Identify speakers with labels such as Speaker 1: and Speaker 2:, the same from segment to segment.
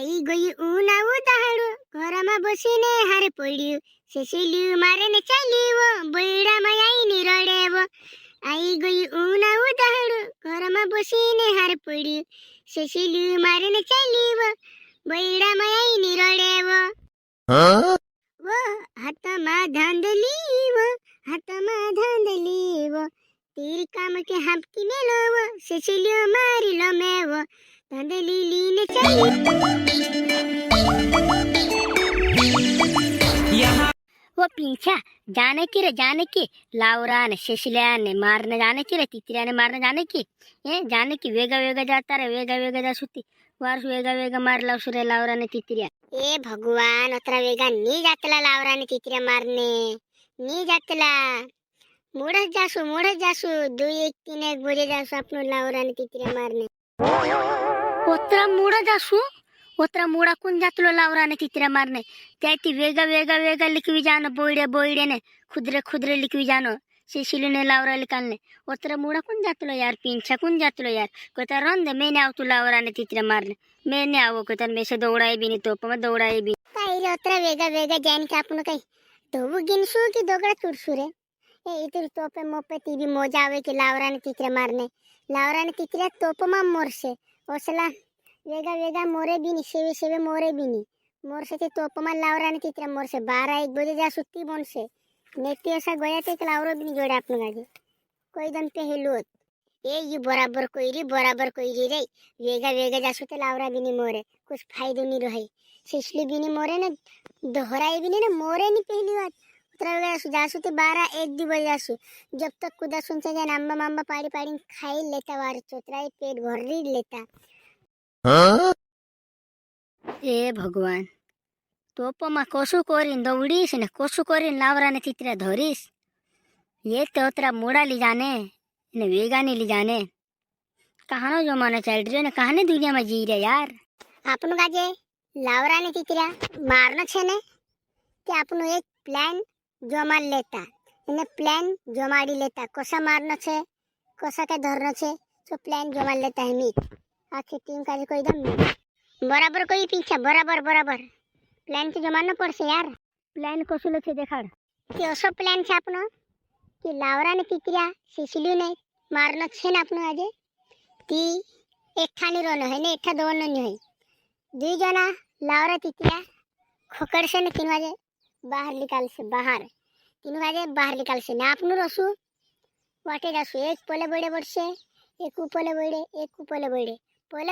Speaker 1: आई गई उन्हाळू दहाडू घरमा बसीने हारे पड्यू शेशिली मारेने चालीव बैडा मायाईनी रडेव आई गई उन्हाळू दहाडू घरमा बसीने हारे पड्यू शेशिली मारेने चालीव बैडा मायाईनी रडेव व हातमा धांदलीव तीर काम के हापकी मेलव शेशिली मारी लमेव धांदली लीने चाली वो पीछा जाने की लावरा ने शेशिल्या ने मारने जाने की रे तितरिया ने मारने जाने की वेगा वेगा जाता रे वेगा जा सुती वारस वेगा मारला सुरे लावरा ने तितरिया ए भगवान अतरा वेगा नी जातला लावरा ने तितरिया मारने नी जातला मोड़स जासू 2 1 3 1 बजे जासू अपनो लावरा ने तितरिया मारने ओत्रा मुड़ा कुन जातलो लावराने तितरा मारने त्याती वेगा लिखवी जानो बोइडे ने खुदरे लिखवी जानो शेशिली ने लावरा लिकालने ओत्रा मुड़ा कुन जातलो यार पिंछा कुन जातलो यार कोता रंदे मैंने आवतु लावराने तितरा मारने मैंने आवो कोता में से दौड़ाई भी नहीं तोपमा दौड़ाई भी काय रे ओत्रा वेगा जान के आपनो काय दोबु गिनसु की दोगड़ा तुरसु रे ए इतर तोपे मोपे तीबी मजा आवे के लावराने तितरा मारने लावराने तितरा तोपमा मोरसे ओसला वेगा मोरे बिनी सेवे मोरे बिनी मोर से तोपमा लावरा ने तितरा मोर से 12 1 बजे जा सुत्ती बोन से नेती ऐसा गया ते लावरो बिनी जोड़े आपन गाजे कोई दम पे हेलोत ए ये बराबर कोई री रे वेगा जा सुते लावरा बिनी मोरे कुछ फायदो नहीं रहे सिसली बिनी मोरे ने दोहराई बिनी ने मोरे नहीं पहली बात उतरा वेगा जासु ते 12 1 2 बजे जासु जब तक कुदा सुन से जान अम्मा पाड़ी खाई लेता वार चोतरा पेट भर लेता ए भगवान तोपमा कोसु कोरिन दौड़ीस ने कोसु कोरिन लावरा ने तितरा धोरीस ये तोतरा मुड़ा ली जाने ने वेगा नहीं ली जाने कहानो जमाना चल रही ने कहाने दुनिया में जी रहे यार आपन गाजे लावरा ने तितरा मारना छे ने कि आपन एक प्लान जमा लेता ने प्लान जमाड़ी लेता कोसा मारना छे कोसा के धरना छे तो प्लान जमा लेता है मी आखिर टीम का कोई दम बराबर कोई पीछा बराबर प्लान तो जमाना पड़से यार प्लान को सुलो छे देखाड़ कि ओसो प्लान छे आपनो कि लावरा ने तितरिया सिसिलियो ने मारनो छे ना आपनो आजे ती एकठानी रोनो है ने एकठा दोनो नहीं है दुई जना लावरा तितरिया खोकड़ से ने 3 बजे बाहर निकाल से ना आपनो रसु वाटे जासु एक पोले बड़े वर्षे एक उपले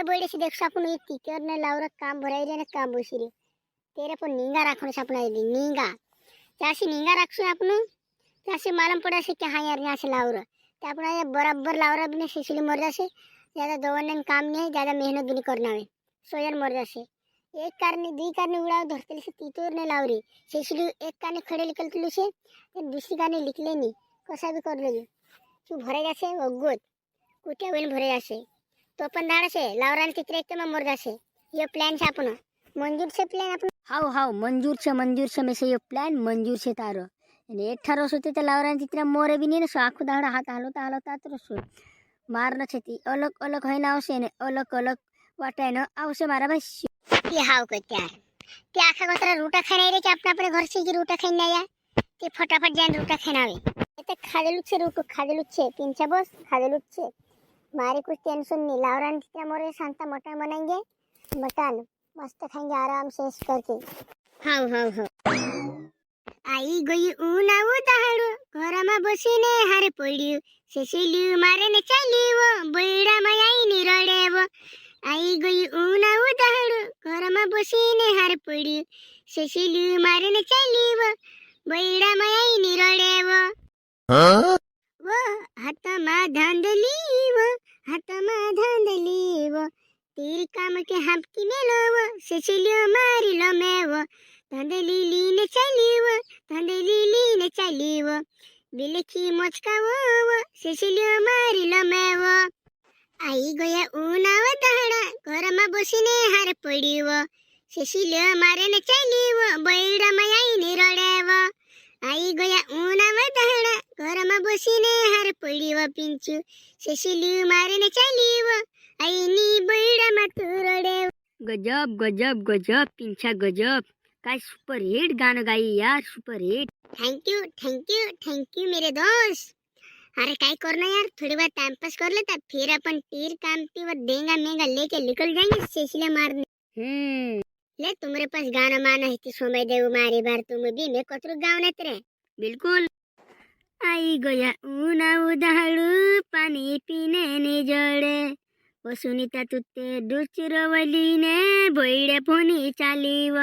Speaker 1: बड़े से देखो अपन ये टीचर ने लावरा काम भराई रे ने काम बसी रे तेरे पर नींगा राखण से अपना नींगा जासी नींगा राखसु अपन जासी मालूम पड़ा से कि हां यार यहां से लावरा ते अपना ये बराबर लावरा बिना सिसिली मर जासे ज्यादा दवनन काम नहीं है ज्यादा मेहनत भी नहीं करना है सोयर मर जासे एक कारने दी कारने उड़ाव धरते से तीतोर ने लावरी सिसिली एक कारने खड़े निकलतलु से दूसरी कारने निकले नहीं कसा भी कर लेगी तू भरे जासे वगोत कुटिया वेल भरे जासे तो अपन दाड़ा से लावरान तितरे एक मर जासे ये प्लान से अपन मंजूर से प्लान अपन हाउ मंजूर से में से ये प्लान मंजूर से तारो ने 18 सोते ते लावरान तितरे मोरे भी नहीं सो आखु दाड़ा हाथ हालो तो सो मारना छती अलग होइना आवसे ने अलग वाटे न आवसे मारा भाई ये हाउ को त्यार ते आखा गोतरा रोटा खाने रे के अपने घर से की रोटा खाने आया ते फटाफट जान रोटा खानावे ते खादेलुच छे पिंचा बस खादेलुच छे मारे कुछ टेंशन नहीं लावरान तितरा मोरे शांता मटन बनाएंगे मटन मस्त खाएंगे आराम से करके हाउ आई गई उन्हाळू दहाडू घरमा बसीने हारे पड्यू शेशिली मारेने चालीव बैडा मायाईनी रडेव आई गई उन्हाळू दहाडू घरमा बसीने हारे पड्यू शेशिली मारेने चालीव बैडा मायाईनी रडेव व हातमा धांदलीव तीर काम के हापकी मेलव शेशिलियो मारी लमेव धांदली लीने चालीव बिलखी मोचकाव शेशिलियो मारी लमेव आई गया उन्हाळू दहाडा घरमा बसीने हारे पड्यू शेशिलियो मारेने चालीव बैडा मायाईनी रडेव आई गया उन्हाळू दहाडा घरमा बसीने हारे पड्यू पिंचू शेशिलियो मारेने चालीव आईनी बैडा मातु रडेव गजब गजब गजब पिंछा गजब, काय सुपर हिट गाणं गाई यार, super hit. Thank you thank you thank you मेरे दोस्त. अरे काय करना यार, थोड़ी बार टाइम पास कर लेता, फिर अपन तीर कामती व देंगा मेंगा लेके निकल जाएंगे शेषले मारने. ले तुम्हारे पास गाना माना है कि सोमय देव मारी बार तुम भी मैं कतरू गाव नाही रे. बिलकुल. आई गया उना उदाहळू पाणी पिणे निजळे, व सुनीता तुते दुचिरवलीने बोईड्या फोनी चालीव.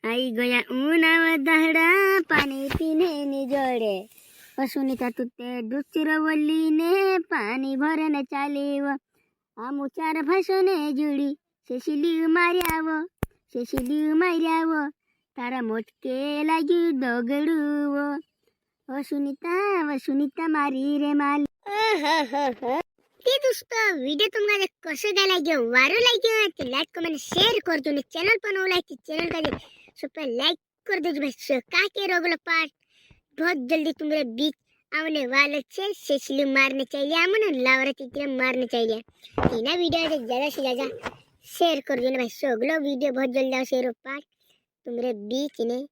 Speaker 1: आई गया उना उदाहळा पाणी पिणे निजळे, व सुनीता तुते दुचिरवलीने पाणी भरन चालीव. आमु चार भाषणे जुडी शेशिली मार्याव, शेशिली मार्याव, तारा मोटके लागी दगडूव. वसुनीता मारी रे माल. ते दोस्तों वीडियो तुम्हाला कसं काय लागे, वारो लागे ते लाईक कमेंट शेअर कर दो. चॅनल बनवलाय की चॅनल का सुपर लाईक कर दो भाई. का के रोगला पार्ट बहुत जल्दी तुम्हारे बीच आने वाले छे. शेषली मारने चाहिए, आमन लावरा चित्र मारने चाहिए. तीना वीडियो ज्यादा से ज्यादा शेयर कर दो भाई. सगलो वीडियो बहुत जल्दी शेयर पार्ट तुम्हारे बीच ने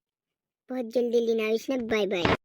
Speaker 1: बहुत जल्दी लेना. Bye bye.